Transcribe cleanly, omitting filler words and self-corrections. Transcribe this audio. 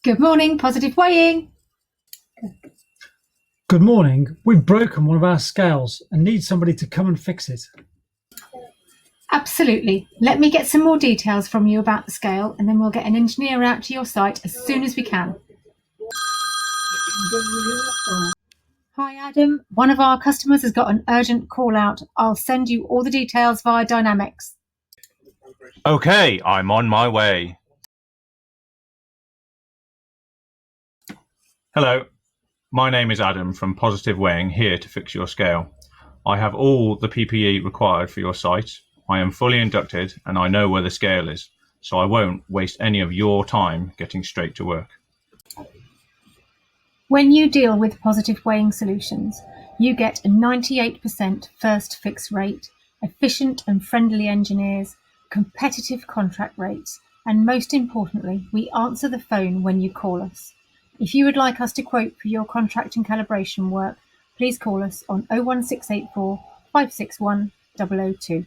Good morning, positive weighing. Good morning. We've broken one of our scales and need somebody to come and fix it. Absolutely. Let me get some more details from you about the scale and then we'll get an engineer out to your site as soon as we can. Hi Adam, one of our customers has got an urgent call out. I'll send you all the details via Dynamics. Okay, I'm on my way. Hello, my name is Adam from Positive Weighing, here to fix your scale. I have all the PPE required for your site. I am fully inducted and I know where the scale is, so I won't waste any of your time getting straight to work. When you deal with Positive Weighing Solutions, you get a 98% first fix rate, efficient and friendly engineers, competitive contract rates, and most importantly, we answer the phone when you call us. If you would like us to quote for your contract and calibration work, please call us on 01684 561 002.